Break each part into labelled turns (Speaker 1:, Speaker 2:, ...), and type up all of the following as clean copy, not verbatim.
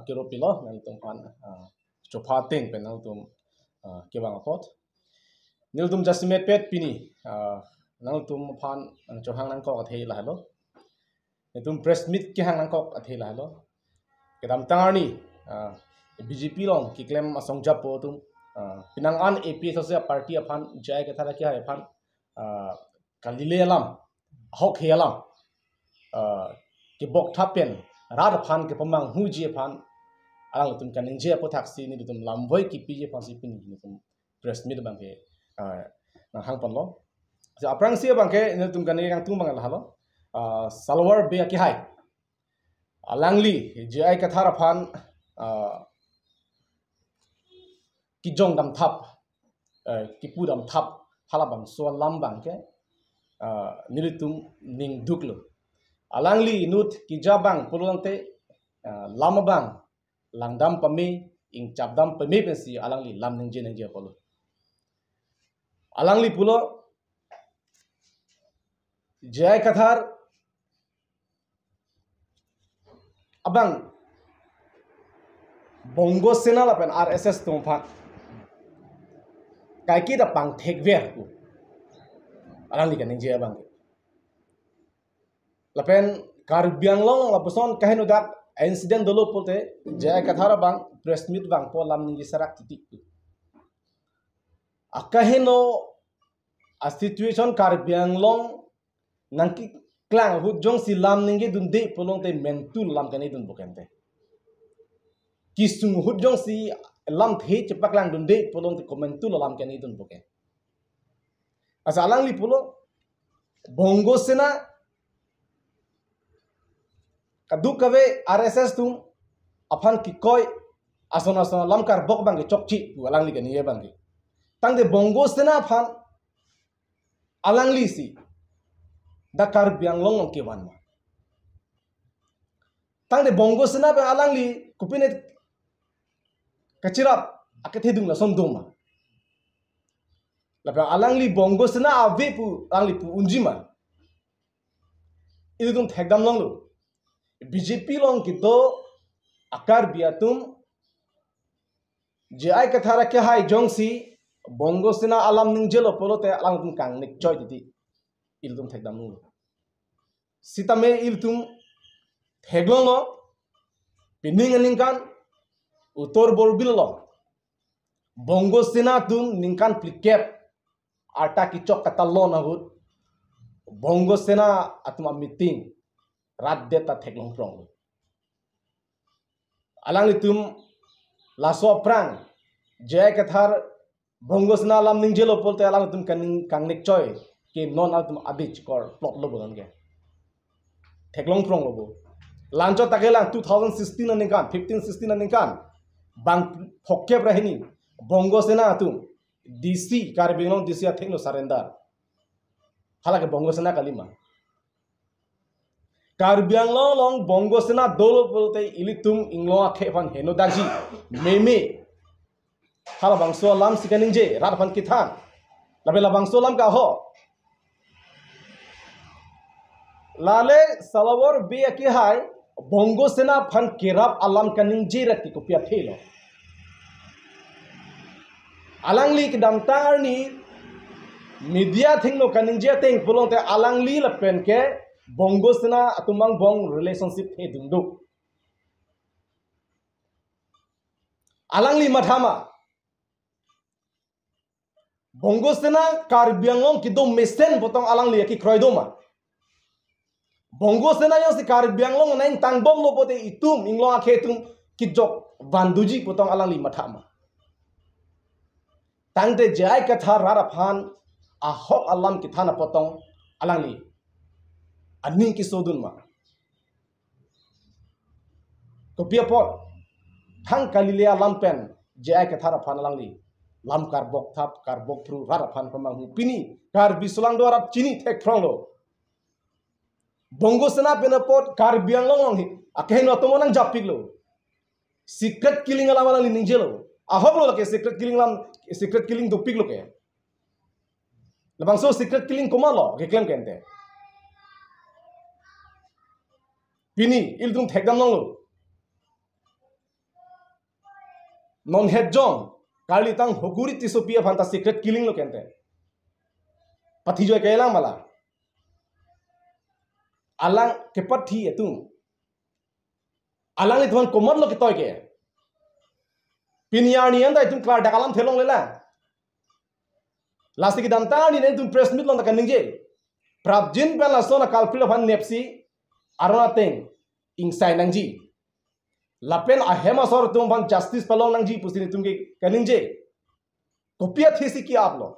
Speaker 1: kiro pilo nang tum pan chopa ting pen nang tum kebang apot nil tum jasimet pet pini nang tum pan chohang nang ko athei la lo tum press meet ki hang nang ko athei la lo kedam tangarni BJP long ki claim asong jap po tum pinang an AP so party aphan jai ke thara kya aphan kalile alam hok he alam ki bok thapen rad phan ke pamang huji phan alang tum kaning je po taxi ni tum lamboi ki pije phan si pin ni tum press meet bang ke na hang pan lo ja aprang sia bang ke ni tum kaning ang tum bang la lo salwar be ki hai alangli je ai ka thara phan ki jong dam thap ki pu dam thap hala bang so lam bang ke nilitum ning duklo alangli nut ki jabang pulante lama bang langdam pami ing chapdam pami pensi alangli lam ning je polo alangli pulo jai kathar abang bongo sena la pen RSS tongpha kai ki da pang thekver ku alangli ka ning je bang lapen karbiang long la puson kahenu dak incident dolo pote jai kathara bang press meet bang po lam ningi sarak titik akaheno a situation karbiang long nangki klang hu jong si lam ningi dunde polong te mentul lam kani dun bokente kisung hu jong si lam the cepak lang dunde polong te komentul lam kani dun boke asa alang li polo bongo sena kadu kawe RSS tum aphan ki koi asona lamkar bok bang chokchi alang li kani ye bang tang de bongo sena phan alang li si dakar biang long ke wan tang de bongo sena be alang li kupine kachirap akethe dung la som doma la alang li bongo sena ave pu alang li pu unjima idum thekdam long lo BJP long ki do akar biatum je ai kathara ke hai jongsi bongo sena alam ning jelo polote alang tum kang nik choi titi iltum thekdam lo sitame iltum theglong lo pining ningkan utor borbil lo bongo sena tum ningkan plikep ata ki chok katallo na hut bongo sena atma meeting rat deta theklong prong alang litum laso prang jai kathar bongo sena alam ning jelo polte alang tum kang nik choi ke non altum abich kor plot lo bolon ge theklong prong lo lancho takelang 2016 anikan 15 16 anikan bang phokep rahini bongo sena atum DC karbinglong DC athekno surrender halake bongo sena kalima karbiang long bongo sena dolo polte ilitum inglo akhepan heno daji meme hala bangso lam sikaninje rat phan kithan labela bangso lam ka ho lale salawar be ki hai bongo sena phan kirap alam kaning jirat ki kopia thelo alangli kidam tangarni media thingno kaning je teng pulong te alangli la pen ke bongo sena atumang bong relationship the dungdu alangli mathama bongo sena karbiangong kidom mesen botong alangli ki kroidoma bongo sena yo si karbianglong naing tangbom lo pote itum inglo akhetum kijok banduji potong alangli mathama tangte jai katha rara phan ahok alam ki thana potong alangli aning ki sodun ma kopia pot thang kalile alam pen jai katha ra phan alangli lam kar bok thap kar bok thru rara phan pamang hu pini kar bisulang do arap chini thek throng lo bongo sena pena pot kar biang long hi akheno tomonang japik lo secret killing ala wala ninjelo ahok lo ke secret killing do pik lo ke labang so secret killing komalo ke claim kente pini ildung thekdam long lo non head jong kali tang hokuri tisopia phanta secret killing lo kente pathi joy kelang mala alang ke pathi etung alang itwan komot lo kitoy ke pinyani anda itung klar dakalam thelong lela lasti ki damta ni ne tum press meet lo ta kaning je prabjin pe la sona kalpil phan nepsi arona teng insai nangji lapen ahema sor tum ban justice palong nangji pusini tum ke kaninje kopia thesi ki aplo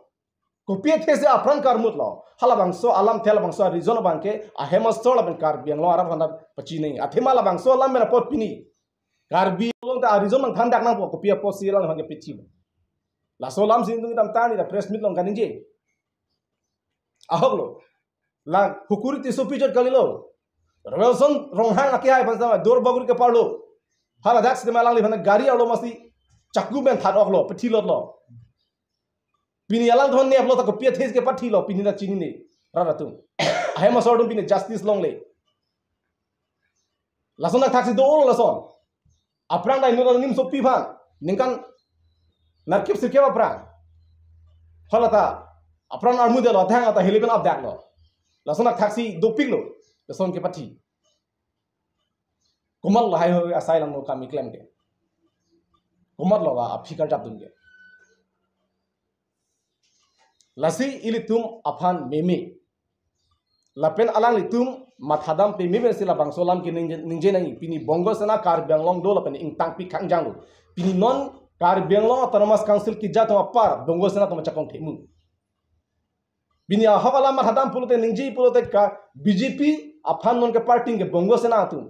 Speaker 1: kopia thesi apran karmut lo halabang so alam thela bang so reason bang ke ahema sor lapen kar biang lo ara phanda pachi nei athema la bang so lam mera pot pini kar bi lo ta reason bang thandak nang kopia pot si lang bang ke pichi la so lam sin tum dam tani da press meet long kaninje ahok lo la hukuri ti so pichot kalilo Rawson ronghang aki hai pansa dor baguri ke parlo hala dax de malang li phana gari alo masti chakku ben thad oklo pathi lot lo pini alang thon ne aplo ta ko pia thes ke pathi lo pini na chini ne ra tu ahe ma sordum pini justice long le lasona thaksi do lo lason aprang dai no nim so pi phan ningkan narkip sirke aprang hala ta aprang armu de lo thang ata heliben up dak lo lasona thaksi do pik lo lason ke pathi kumal lo hai ho asylum no kami claim ke kumal lo ga afikar jab dum ke lasi ilitum aphan meme lapen alang litum mathadam pe meme sila bangsolam ke ningje nang pini bongo sana kar banglong do lapen ingtang pi khangjang lo pini non kar banglong autonomous council ki jato apar bongo sana to machakong themu bini ahawala mathadam pulote ningji pulote ka BJP aphan non ke party ke bongo sana tu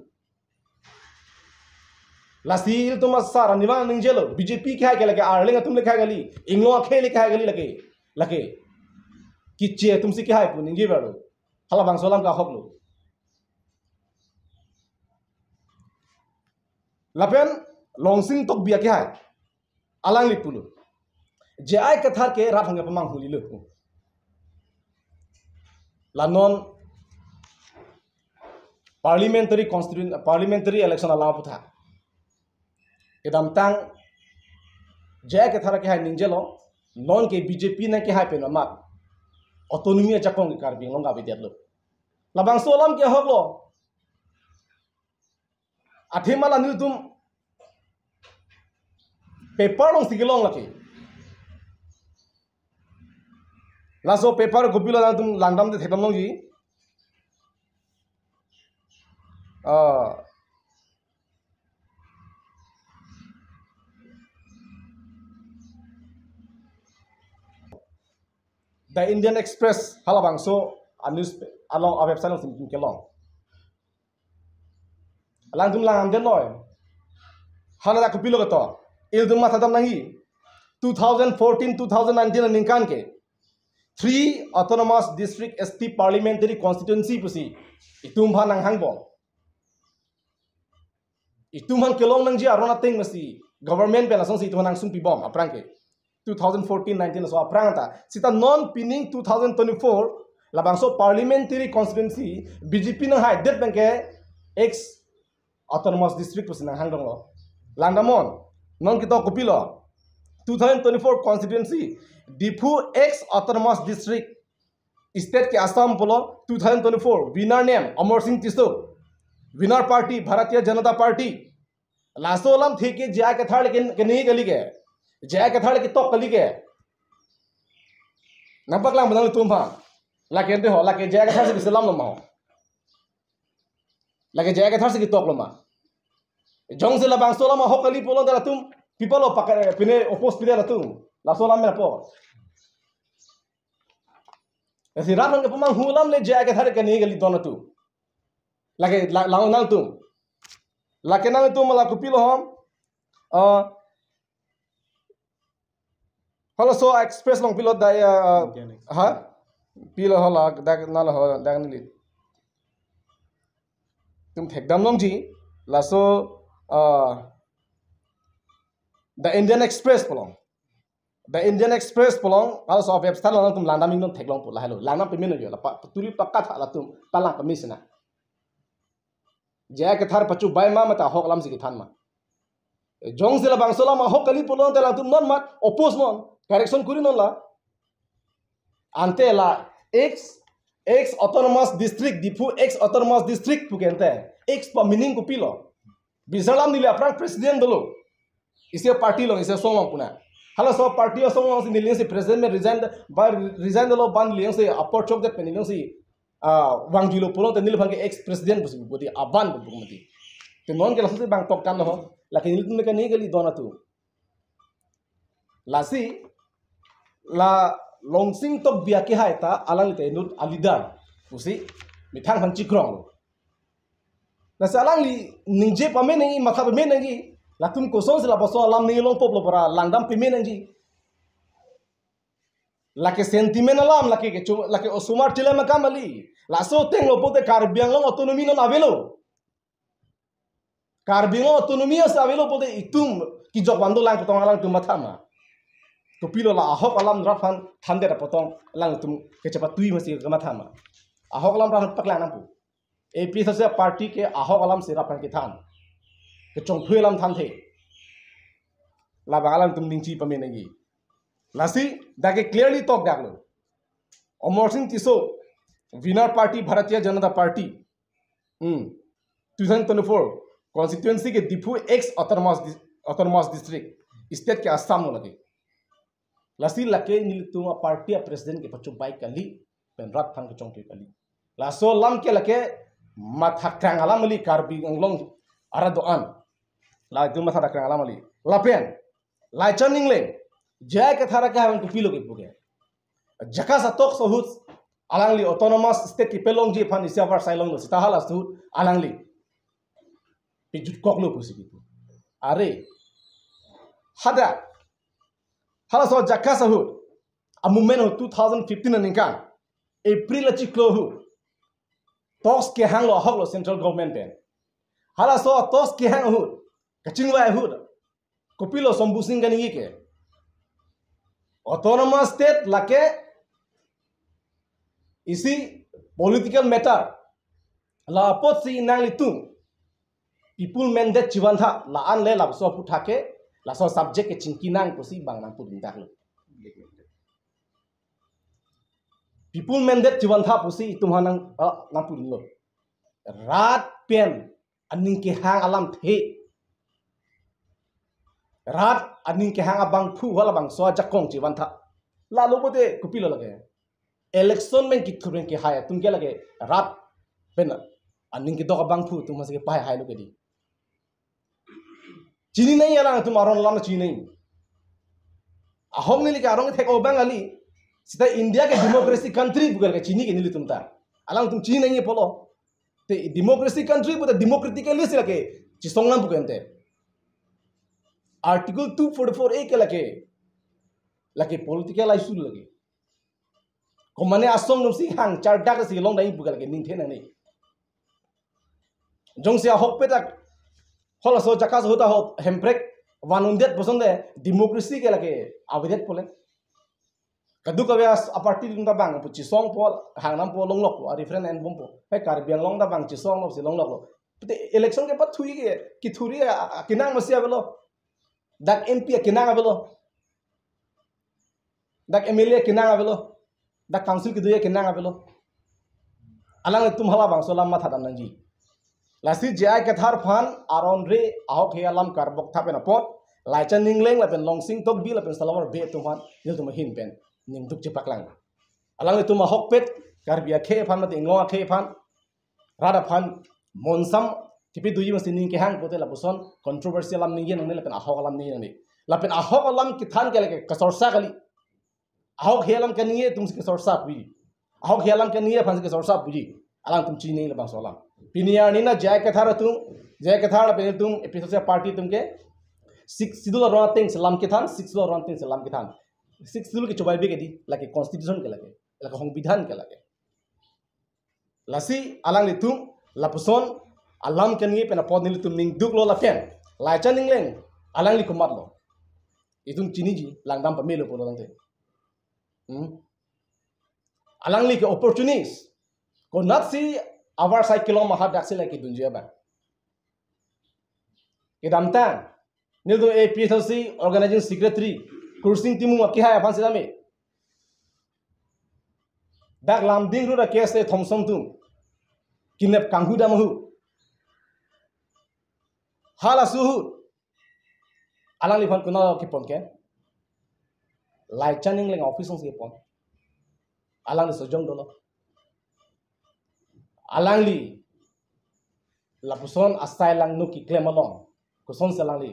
Speaker 1: lasil tu masar niwang ningjelo BJP kya ke lage arling tum likha gali inglo khe likha gali lage kiche tum si kya hai pu ningji baro hala bang solam ka hoklo lapen longsing tok bia kya hai alang lipulu je ai kathar ke rat hanga pamang huli lo lanon parliamentary election ala putha edam tang jaya ke thara ke hai ninjelo non ke BJP na ke hai pe ma autonomy chakong ke kar bing longa bidiat lo labang solam ke hoklo athemala nil tum paper long sigilong lake laso paper gopilo na tum landam de thekam long ji The Indian Express halabang so a news along a website of sim kelong alang tum lang den noy halada ko pilo to il dum mathadam nahi 2014 2019 ningkan ke 3 autonomous district ST parliamentary constituency pusi itum bhanang hangbo itum han kelong nang ji arona teng masi government bela song si itum nang sung pi bom aprang ke 2014-19 so aprangta sita non pinning 2024 labangso parliamentary constituency BJP na hai det bank ex autonomous district pusina hangdong lo landamon non kito kopilo 2024 constituency Difu ex autonomous district state ke Assam polo 2024 winner name Amar Singh Tisok winner party Bharatiya Janata Party lasolam theke jaya ke thar ke nahi gali ke jaya ke thar ki top kali ke nampak lang banal tum bang la ke ho la ke jaya ke thar se bisalam lo mau la ke jaya ke thar se ki top lo ma jong se la bang solam ho kali polo dala tum people o pakare pine opos pide la tum la solam me po esi ran ke pamang hulam le jaya ke thar ke nahi gali don tu la ke la nang tum la ke nang tum la kupilo hom Halo so express long pilot daya ha pilo hola dak nal ho dak ni tum thekdam long ji laso the Indian Express polong halo so website long tum landam ing theklong pola halo landam payment yo la tuli pakka tha la tum palang commission jaya ke thar pachu bai ma mata hok lam si ki than ma jong sila bang sola ma hok kali polon tela tum non mat oppose non correction kuri non la ante la ex autonomous district dipu ex autonomous district pukente ex pa meaning ko pilo bisalam nile apran president dolo ise party lo ise song puna hala so party song si nile si president me resign dolo ban liang se upper chok de penilong si wang dilo polon te nile bang ex president busi bodi aban bu mati te non ke la se bang tok kan ho lakin nile tum ke ni gali dona tu lasi la longsing tok bia ke hai ta alang te nut alidar usi mithang han chikrong na salang li ningje pame nengi makha pame nengi latum ko so la boso alam ni long pop lo para langdam pame nengi lake sentiment alam lake osumar tile makamali la so teng lo pote karbiang long autonomy non avelo karbiang autonomy as avelo pote itum ki jokwando lang potong alang tum mathama to pilo la ahok alam rafan thande ra potong lang tum ke chapa tui masi gama thama ahok alam ran pakla nampu AP se party ke ahok alam se rafan ke than ke chong phui alam than the la bangalam tum ningchi pame nagi lasi dake clearly talk daklo Amar Singh Tiso winner party Bharatiya Janata Party 2024 constituency ke Dipu ex autonomous district state ke Assam no lage lasi lake nil tuma party president ke pachu baik kali pen rat thang ke chong ke kali laso lam ke lake mathakrang alam ali karbi anglong aradoan la du mathakrang alam ali lapen lai chaning le jai ke thara ke han pilo ke buge jaka satok sohut alangli autonomous state ki pelong ji phan isiavar sailong lo sitahala suhut alangli pijut koklo pusi gitu are hada hala so jaka sahut a movement of 2015 aninkan April achi klo hu tos ke hang lo hok lo central government pen hala so tos ke hang hu kachingwa hu kopilo sombu singh ganingi ke autonomous state lake isi political matter la pot si nang litung people mandate chiwantha la an le la so puthake la so subject ke chingkinang pusi bang nang pu dindak lo people mandate chiwantha pusi tumhanang nang pu lo rat pen aning ke hang alam the rat aning ke hang abang phu wala bang so jakong chiwantha la lo bote kupilo lage election men ki thuren ke haya tum ke lage rat pen aning ke doka bang phu tum mas ke pai hai lo ke di chini nahi alang tum aron lam chini nahi ahong nili ke arong thek obang ali sita india ke democracy country bugar ke chini ke nili tum ta alang tum chini nahi polo te democracy country but democratically sila ke chisonglam bugante article 244 a ke lake political issue lage komane asong num si hang char dak si long dai bugar ke ning thena nei jong sia hok petak hola so jakas hota ho hemprek 100% de democracy ke lage avidet pole kadu ka vyas aparti dum da bang pu chi song pol hang nam po long lok a different and bom po pe kar biang long da bang chi song lo si long lok lo te election ke pat thui ke ki thuri kinang masia belo dak mp kinang belo dak mla kinang belo dak council ki duye kinang belo alang tum hala bang so lam ma thadan nang ji lasi jai ke thar phan aron re ahok he alam kar bok thapen pot laichen ningleng la pen longsing tok bi la pen salamar be tum phan nil tum hin pen ning duk chipak lang alang tum ahok pet kar bia khe phan ma ting longa khe phan rada phan monsam tipi duyi mas ning ke hang pote la puson controversial lam ning yen ne la pen ahok alam ni ne la pen ahok alam ki than ke la ke kasorsa kali ahok he alam ke ni tum se kasorsa pi ahok he alam ke ni phan se kasorsa puji alang tum chi nei la bang solam पिनिया Neena जय कथा तुम जय कथा पे तुम episode party तुमके 6 schedule रंतिंग सलाम के थान 6 schedule रंतिंग सलाम के थान 6 सिदुल के चोबाई बेके दी लाके कॉन्स्टिट्यूशन के लाके लाके संविधान के लाके लसी अलांग ले तुम लपसोन अलाम के निये पेना पद निले तुम निंग दुक लो लापेन लाइचा निंगलें अलांग ले कुमार लो इतुम चिनी जी लांगदाम पे मेलो पोलो लंते अलांग ले के अपॉर्चुनिटीज को नट सी आवर साइकिल महा दाक्से लाइक दुंजिया बा इदमता nil tu APSLC organizing secretary kursing timu aki hai aphan sidame dak lam ding ru ra case thomsom tum kinep kanghu damahu hala suhu alang li phan kuna ki pon ke lai chaning leng office ong si pon alang li sojong dolo alang li la puson asai lang nu ki claim along kuson selang li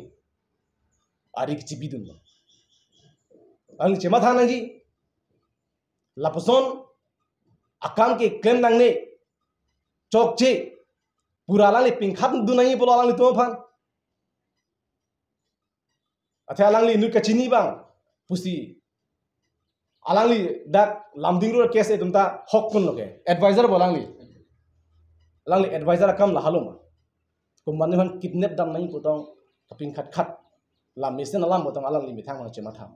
Speaker 1: arik chibidun ang chema thang nang ji la puson akam ke claim nang ne chok che pura lang li pingkhat du nang polo alang li to phan athe alang li nu ka chini bang pusi alang li dak lamding ro case tumta hok kun loke advisor bolang li alang li advisor kam la halum ko man han kidnap dam nang potong kaping khat khat lam misen alam potong alang li mithang ma chema tham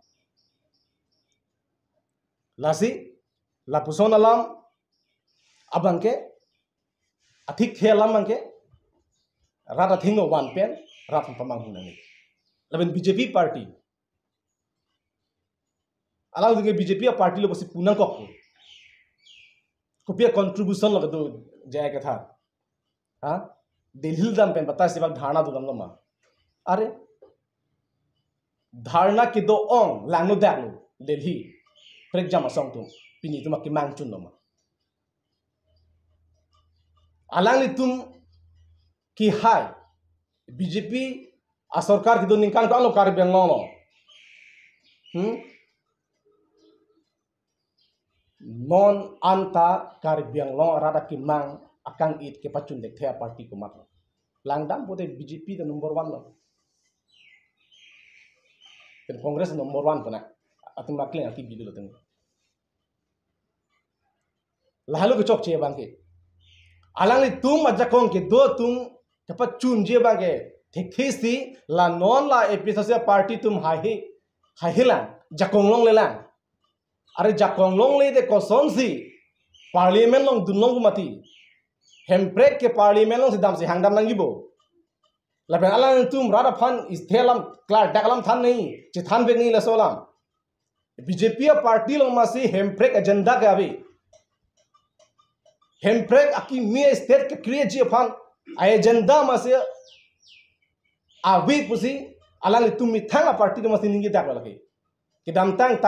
Speaker 1: lasi la puson alam abang ke athik thelam mangke rata thingo one pen rat pamang hunani laben BJP party alang dinge BJP party lo bosi punang kok ko pia contribution lo do jaya ka tha ha delhi dam pen bata se bak dharna dugam lo ma are dharna ki do ong langno daklo delhi prek jama song tum pini tum ki mang chun lo ma alang li tum ki hai BJP a sarkar ki do ningkan ka lo kar beng lo non anta kar beng lo rada ki mang akang it ke pachun dek thea party ko mak langdam bote BJP the number 1 lo ten congress number 1 kona atung makle ati bidu lo teng lahalu ke chok che bang ke alang li tum ajakong ke do tum ke pachun je bang ke thesi la non la episode party tum hai hilang jakong long le lang are jakong long le de koson si parliament long dunong mati hemprek ke parliament long sidam si hangdam nang gibo laben alang tum rada phan isthelam klar dakalam than nahi che than be nahi la solam BJP party long ma si hemprek agenda ke abi hemprek aki mi state ke create je phan agenda ma se abi pusi alang tum mi thanga party ma si ningi dak lake ke damtang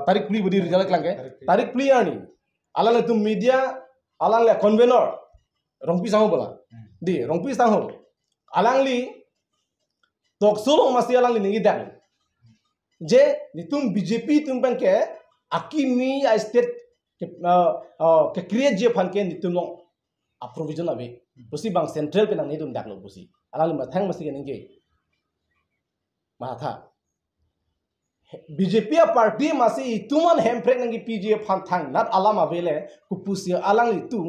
Speaker 1: tarik pli budi result langke tarik pli ani alang tum media alang le convener rongpi sang bola di rongpi sang ho alang li tok sulong ma si alang li ningi dak je ni tum BJP tum ban ke aki mi state ke create je phan ke ni tum long approvision abi pusi bang central pe nang ni tum dak lo pusi alang ma thang ma si ke ninge ma tha BJP party masih ituman hemprek nangi PJ phan thang nat alam avele kupusi alang li tum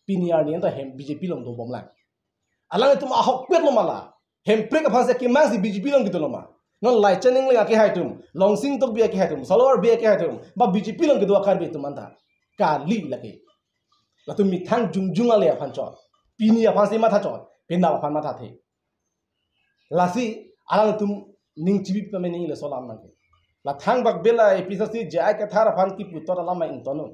Speaker 1: piniar ni anta hem BJP long do bomla alang tum ahok pet lo mala hemprek phan se ki mang si BJP long gitu lo ma non lai chaning le ki hai tum long sing tok bi ki hai tum solor bi ki hai tum ba BJP long gitu akar bi tum anta ka li lake la tum mi thang jungjung ale phan chot pini phan se ma tha chot pinda phan ma tha the lasi alang tum ning chibi pe me ning le solam nang la thang bak bela episode jai ka thar phan ki putor lama in tonu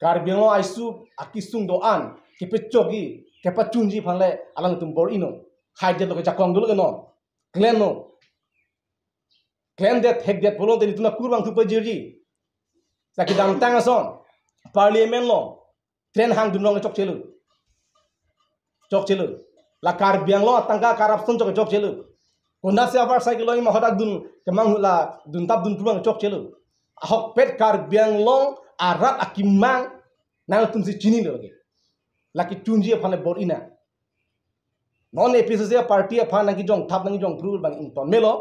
Speaker 1: kar bengo aisu akisung do an ki pechogi ke pachunji phanle alang tum bor ino haide lo ka jakong dul no claim no claim that hek that bolo de tuna kurbang thu pa jirji saki dam tang ason parliament lo tren hang dum long chok chelu la kar biang lo tangka corruption chok chelu Kunda se abar cycle lo ma hodak dun kemang la dun tap dun pulang chok chelu ahok pet kar biang long arat akimang nang tum si chini lo laki chunji phale bor ina non episode party phan nang ki jong thap nang jong prul bang in ton melo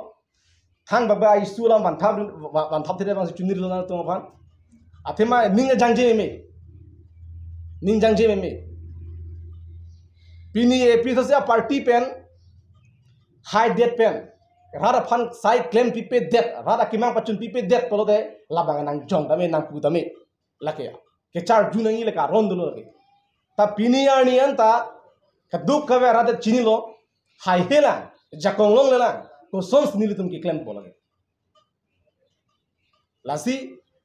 Speaker 1: thang ba isu lam ban thap thire bang chunni lo na to phan athema ning jangje me pini episode party pen high death pen rada phan sai claim pipe death rada kimang pachun pipe death polo de labang nang jong dame nang pu dame lake ke char junangi leka rondulo lake ta pini ani anta ka duk ka rada chini lo hai helang jakong long lelang ko sons nilitum ki claim polage lasi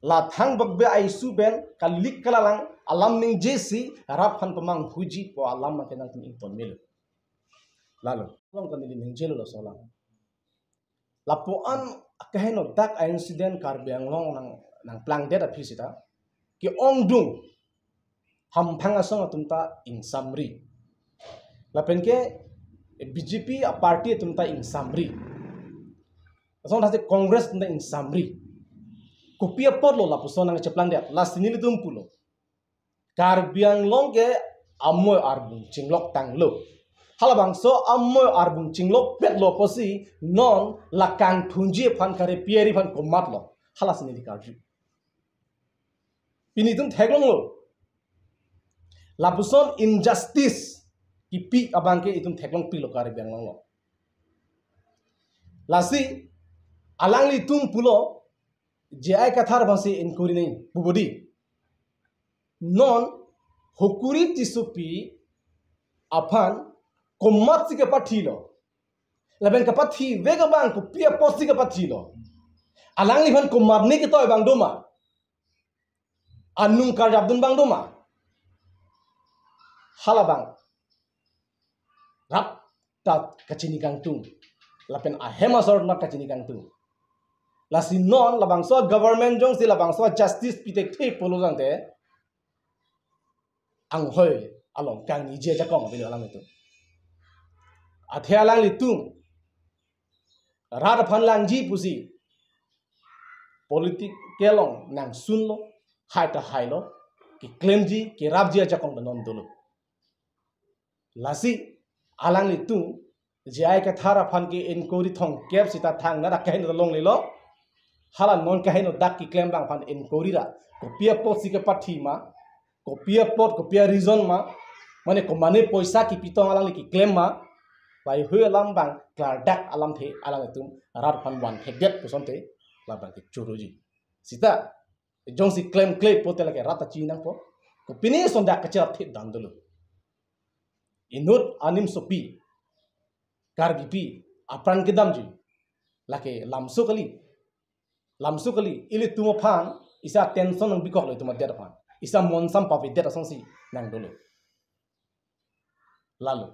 Speaker 1: la thang bagbe ai su ben kalik kalalang alam ning jesi rap han pamang huji po alam ma kenang tum inton mil lalu long kan ning jelo lo solang lapuan kaheno dak incident karbiang long nang plang det apisita ki ong dung ham phanga song tumta in samri lapen ke BJP a party tumta in samri song thase congress tumta in samri kupia podlo lapuson nang cheplang det last nili tum pulo karbiang long ke amoy arbung chinglok tanglo halabang so amoy arbung chinglok petlo posi non lakang thunji phan kare pieri phan komatlo halas nili karju pinitum theglong lo lapuson injustice ki pi abangke itum theklong pilo kare bianglong lo lasi alangli tum pulo jai kathar basi inkuri nei bubudi non hukuri tisupi aphan komat sike pathilo laben ka pathi vega bang ku pia posi ka pathilo alangli phan komat ni ki toy bang doma anung kar jabdun bang doma halabang rap tat kachini kangtung lapen ahema sor na kachini kangtung lasi non labang so government jong si labang so justice pitek the polo jang te ang hoi along kang ni je jakong bi alang itu athia lang li tung rad phan lang ji pusi politik kelong nang sun lo hai ta hai lo ki claim ji ki rap ji jakong non dulu lasi alang li tung jai ka thara phan ki inquiry thong kep sita thang na kahin long le lo hala non kahin dak ki claim bang phan inquiry ra kopia pot si ke pathi ma kopia pot kopia reason ma mane ko mane poisa ki pitong alang li ki claim ma bai hu alam bang klar dak alam the alang tum rat phan wan heget puson te la bang ki churuji sita jong si claim potel ke rata chi nang po ko pini son dak ka chat the dan dulu inut anim sopi kargipi apran kedam ji lake lamsu kali ili tumo phan isa tension ng bikok lo tuma der phan isa monsam papi der song si nang dulu lalu